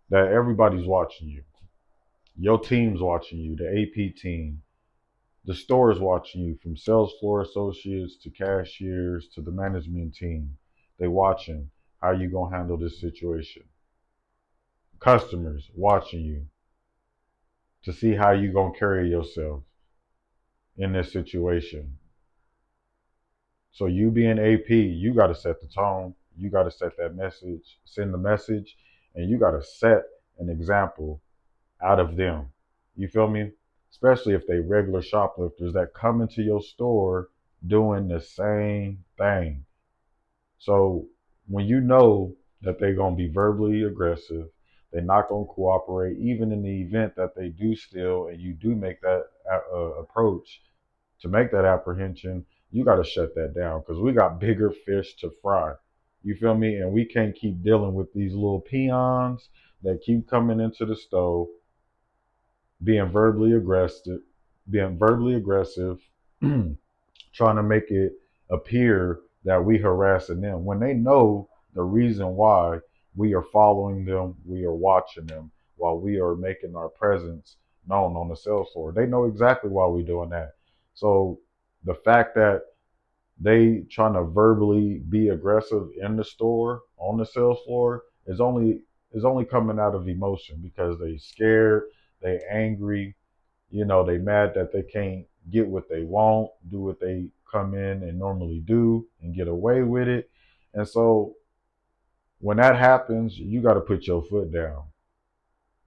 that everybody's watching you. Your team's watching you, the AP team, the store is watching you, from sales floor associates to cashiers to the management team. They watching how you gonna handle this situation. Customers watching you to see how you gonna carry yourself in this situation. So you being AP, you got to set the tone. You got to set that message, send the message, and you got to set an example out of them. You feel me? Especially if they regular shoplifters that come into your store doing the same thing. So when you know that they're gonna be verbally aggressive, they're not gonna cooperate, even in the event that they do steal and you do make that approach to make that apprehension, you got to shut that down because we got bigger fish to fry. You feel me? And we can't keep dealing with these little peons that keep coming into the stove being verbally aggressive, being verbally aggressive, trying to make it appear that we harassing them when they know the reason why we are following them, we are watching them while we are making our presence known on the sales floor. They know exactly why we're doing that. So the fact that they trying to verbally be aggressive in the store on the sales floor is only coming out of emotion because they scared, they angry, they mad that they can't get what they want, do what they come in and normally do and get away with it. And so when that happens, you got to put your foot down.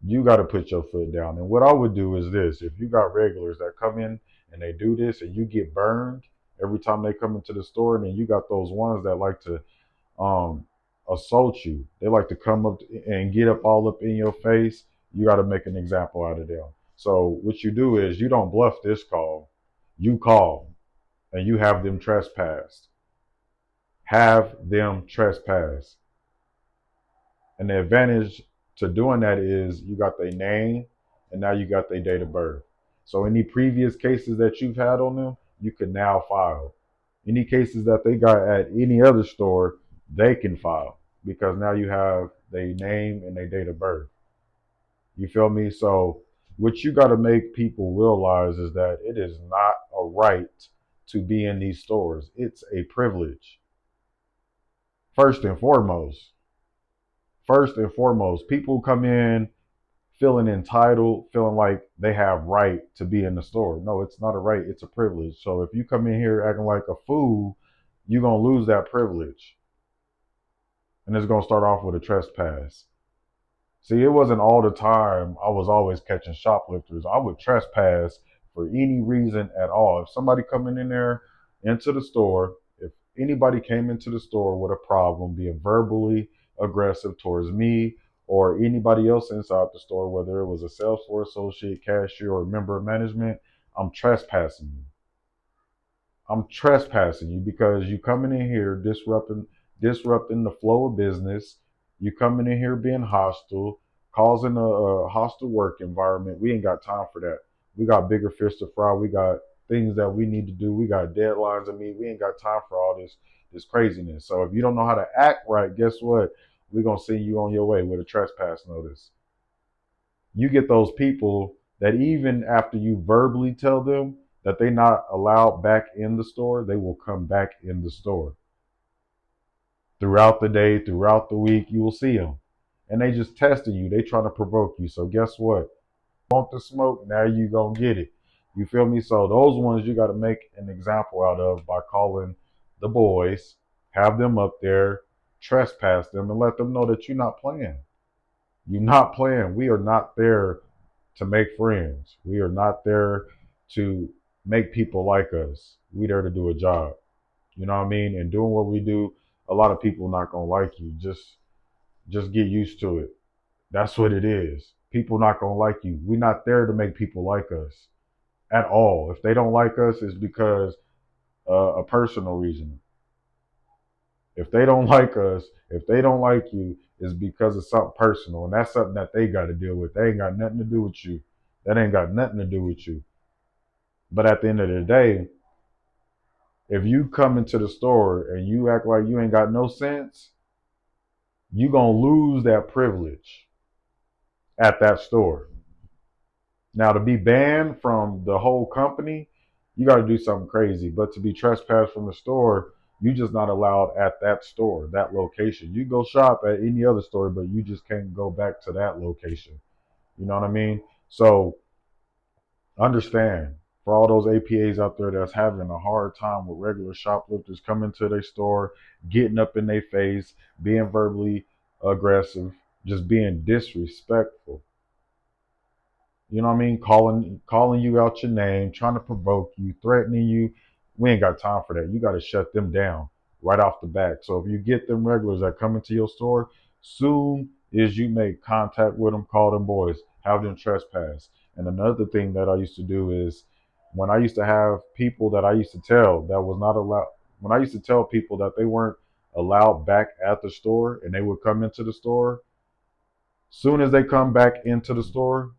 You got to put your foot down. And what I would do is this: if you got regulars that come in and they do this and you get burned every time they come into the store, and then you got those ones that like to um, assault you, they like to come up and get up all up in your face. You got to make an example out of them. So what you do is you don't bluff this call. You call and you have them trespassed. Have them trespass. And the advantage to doing that is you got their name and now you got their date of birth. So any previous cases that you've had on them, you can now file. Any cases that they got at any other store, they can file because now you have their name and their date of birth. You feel me? So what you got to make people realize is that it is not a right to be in these stores. It's a privilege. First and foremost, people come in feeling entitled, feeling like they have right to be in the store. No, it's not a right, it's a privilege. So if you come in here acting like a fool, you're going to lose that privilege. And it's going to start off with a trespass. See, it wasn't all the time I was always catching shoplifters. I would trespass for any reason at all. If somebody coming in there into the store, if anybody came into the store with a problem, being verbally aggressive towards me or anybody else inside the store, whether it was a sales floor associate, cashier, or member of management, I'm trespassing you. I'm trespassing you because you coming in here disrupting the flow of business. You coming in here being hostile, causing a hostile work environment. We ain't got time for that. We got bigger fish to fry. We got things that we need to do. We got deadlines to meet. We ain't got time for all this craziness. So if you don't know how to act right, guess what? We're gonna send you on your way with a trespass notice. You get those people that even after you verbally tell them that they're not allowed back in the store, they will come back in the store throughout the day, throughout the week. You will see them, and they just testing you. They trying to provoke you. So guess what? Want the smoke? Now you gonna get it. You feel me? So those ones you got to make an example out of by calling the boys, have them up there, trespass them, and let them know that you're not playing. You're not playing. We are not there to make friends. We are not there to make people like us. We there to do a job. You know what I mean? And doing what we do, a lot of people not gonna like you. Just get used to it. That's what it is. People not gonna like you. We're not there to make people like us at all. If they don't like us, it's because a personal reason. If they don't like us, if they don't like you, it's because of something personal, and that's something that they got to deal with. They ain't got nothing to do with you. That ain't got nothing to do with you. But at the end of the day, if you come into the store and you act like you ain't got no sense, you gonna lose that privilege. at that store. Now, to be banned from the whole company, you got to do something crazy. But to be trespassed from the store, you just not allowed at that store, that location. You go shop at any other store, but you just can't go back to that location. You know what I mean? So understand for all those APAs out there that's having a hard time with regular shoplifters coming to their store, getting up in their face, being verbally aggressive, just being disrespectful. You know what I mean? Calling you out your name, trying to provoke you, threatening you. We ain't got time for that. You got to shut them down right off the bat. So if you get them regulars that come into your store, soon as you make contact with them, call them boys, have them trespass. And another thing that I used to do is when I used to have people that I used to tell that was not allowed, when I used to tell people that they weren't allowed back at the store and they would come into the store, soon as they come back into the store,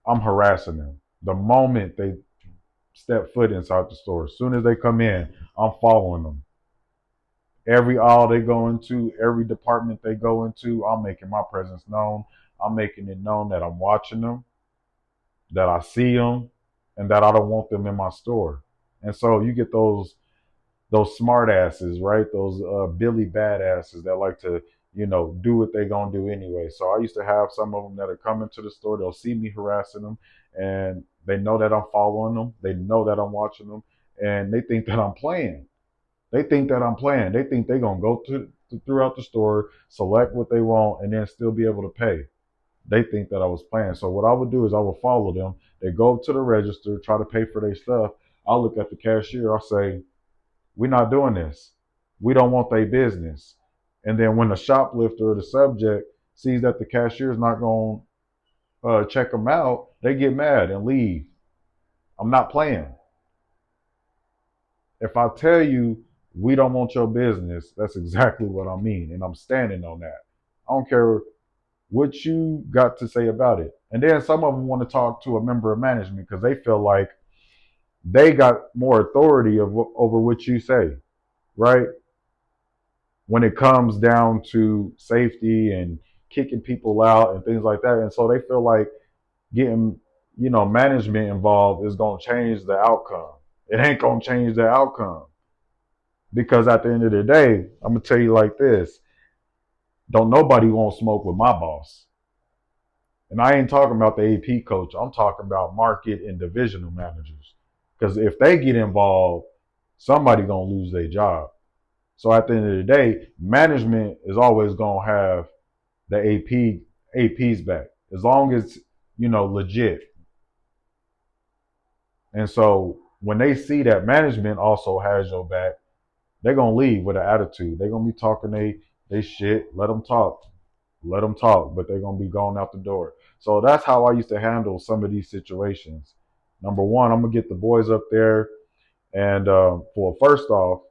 I'm harassing them. The moment they step foot inside the store, as soon as they come in, I'm following them. Every aisle they go into, every department they go into, I'm making my presence known. I'm making it known that I'm watching them, that I see them, and that I don't want them in my store. And so you get those smart asses, right? Those Billy badasses that like to, do what they gonna do anyway. So I used to have some of them that are coming to the store. They'll see me harassing them, and they know that I'm following them. They know that I'm watching them, and they think that I'm playing. They think that I'm playing. They think they're gonna go throughout the store, select what they want, and then still be able to pay. They think that I was playing. So what I would do is I would follow them. They go up to the register, try to pay for their stuff. I'll look at the cashier. I'll say, we're not doing this. We don't want their business. And then when the shoplifter or the subject sees that the cashier is not going to check them out, they get mad and leave. I'm not playing. If I tell you we don't want your business, that's exactly what I mean. And I'm standing on that. I don't care what you got to say about it. And then some of them want to talk to a member of management because they feel like they got more authority over what you say, right? When it comes down to safety and kicking people out and things like that. And so they feel like getting, management involved is going to change the outcome. It ain't going to change the outcome because at the end of the day, I'm going to tell you like this. Don't nobody want smoke with my boss. And I ain't talking about the AP coach. I'm talking about market and divisional managers. Because if they get involved, somebody going to lose their job. So at the end of the day, management is always going to have the APs back as long as legit. And so when they see that management also has your back, they're gonna leave with an attitude. They're gonna be talking they shit. Let them talk, but they're gonna be going out the door. So that's how I used to handle some of these situations. Number one, I'm gonna get the boys up there, and for first off,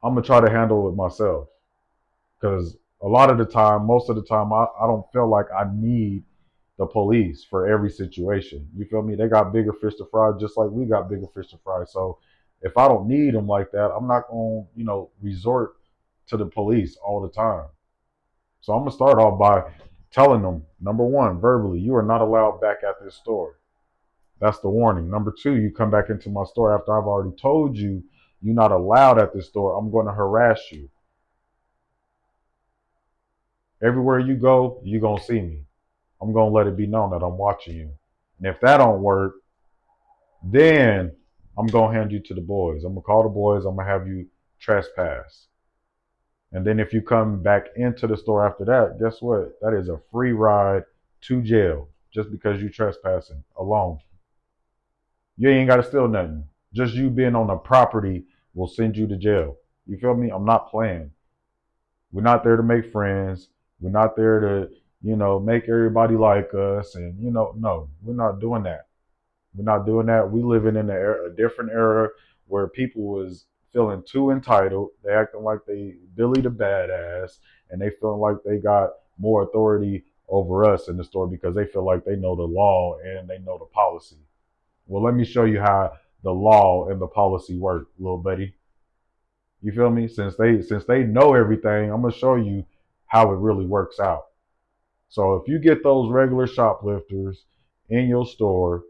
I'm gonna try to handle it myself because a lot of the time, most of the time, I don't feel like I need the police for every situation. You feel me? They got bigger fish to fry, just like we got bigger fish to fry. So if I don't need them like that, I'm not gonna, resort to the police all the time. So I'm gonna start off by telling them, number one, verbally, you are not allowed back at this store. That's the warning. Number two, you come back into my store after I've already told you you're not allowed at this store. I'm going to harass you. Everywhere you go, you're going to see me. I'm going to let it be known that I'm watching you. And if that don't work, then I'm going to hand you to the boys. I'm going to call the boys. I'm going to have you trespass. And then if you come back into the store after that, guess what? That is a free ride to jail just because you trespassing alone. You ain't got to steal nothing. Just you being on the property will send you to jail. You feel me? I'm not playing. We're not there to make friends. We're not there to, make everybody like us. And, no, we're not doing that. We're not doing that. We living in a different era where people was feeling too entitled. They acting like they Billy the badass, and they feeling like they got more authority over us in the store because they feel like they know the law and they know the policy. Well, let me show you how the law and the policy work, little buddy. You feel me? Since they know everything, I'm gonna show you how it really works out. So if you get those regular shoplifters in your store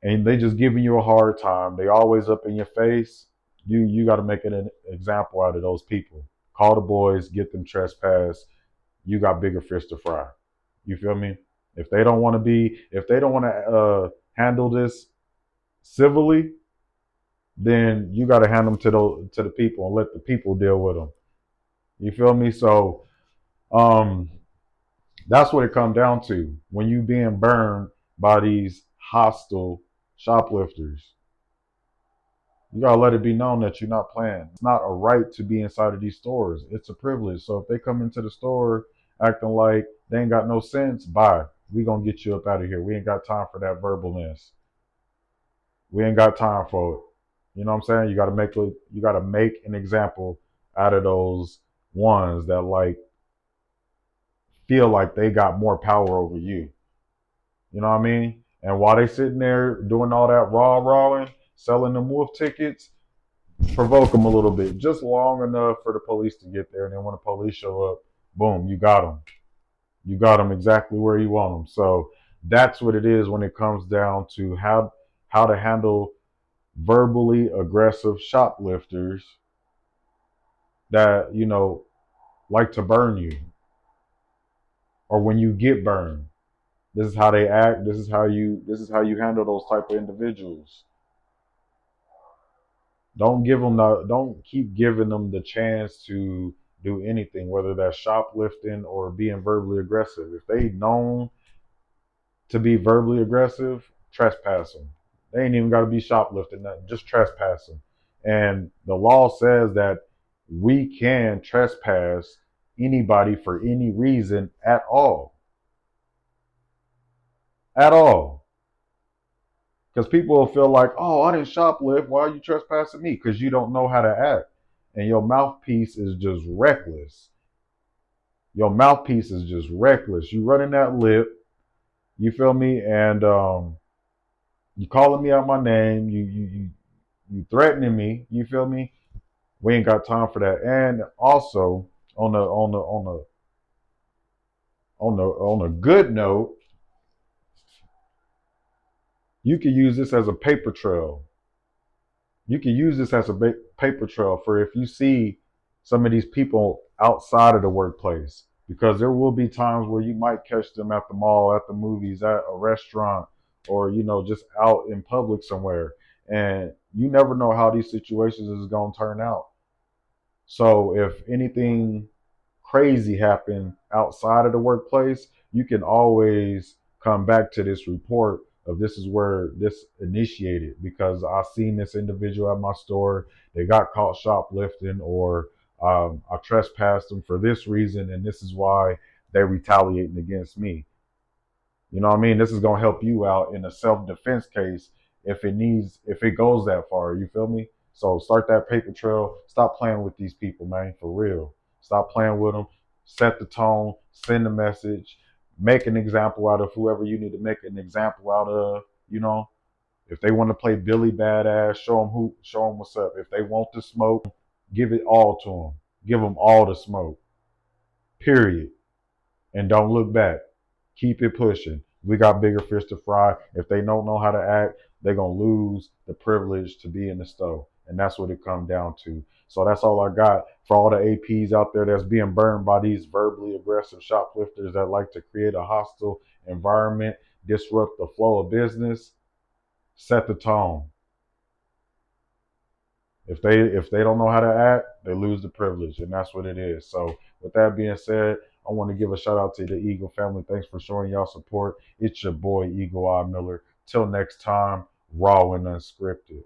and they just giving you a hard time, they always up in your face, you got to make an example out of those people. Call the boys, get them trespass. You got bigger fish to fry. You feel me? If they don't want to handle this civilly, then you got to hand them to the people and let the people deal with them. You feel me? So um, that's what it comes down to when you being burned by these hostile shoplifters. You gotta let it be known that you're not playing. It's not a right to be inside of these stores. It's a privilege. So if they come into the store acting like they ain't got no sense, bye. We gonna get you up out of here. We ain't got time for that verbalness. We ain't got time for it. You know what I'm saying? You gotta make an example out of those ones that like feel like they got more power over you. You know what I mean? And while they sitting there doing all that rawing, selling them wolf tickets, provoke them a little bit, just long enough for the police to get there. And then when the police show up, boom, you got them. You got them exactly where you want them. So that's what it is when it comes down to how to handle verbally aggressive shoplifters that like to burn you, or when you get burned. This is how they act. This is how you handle those type of individuals. Don't keep giving them the chance to do anything, whether that's shoplifting or being verbally aggressive. If they known to be verbally aggressive, trespass them. They ain't even got to be shoplifting, nothing, just trespass them. And the law says that we can trespass anybody for any reason at all. At all. Because people will feel like, oh, I didn't shoplift. Why are you trespassing me? Because you don't know how to act. And your mouthpiece is just reckless. Your mouthpiece is just reckless. You running that lip, you feel me? And you calling me out my name, you threatening me, you feel me? We ain't got time for that. And also on a good note, you can use this as a paper trail. You can use this as a paper trail for if you see some of these people outside of the workplace, because there will be times where you might catch them at the mall, at the movies, at a restaurant, or just out in public somewhere, and you never know how these situations is going to turn out. So if anything crazy happen outside of the workplace, you can always come back to this report of this is where this initiated, because I seen this individual at my store. They got caught shoplifting, or I trespassed them for this reason, and this is why they're retaliating against me. You know what I mean? This is gonna help you out in a self-defense case if it goes that far. You feel me? So start that paper trail. Stop playing with these people, man, for real. Stop playing with them. Set the tone. Send a message. Make an example out of whoever you need to make an example out of. You know, if they want to play Billy Badass, show them what's up. If they want the smoke, give it all to them. Give them all the smoke. Period. And don't look back. Keep it pushing. We got bigger fish to fry. If they don't know how to act, they're gonna lose the privilege to be in the stove. And that's what it comes down to. So that's all I got for all the APs out there that's being burned by these verbally aggressive shoplifters that like to create a hostile environment, disrupt the flow of business. Set the tone. If they don't know how to act, they lose the privilege, and that's what it is. So with that being said, I want to give a shout out to the Eagle family. Thanks for showing y'all support. It's your boy Eagle Eye Miller. Till next time, raw and unscripted.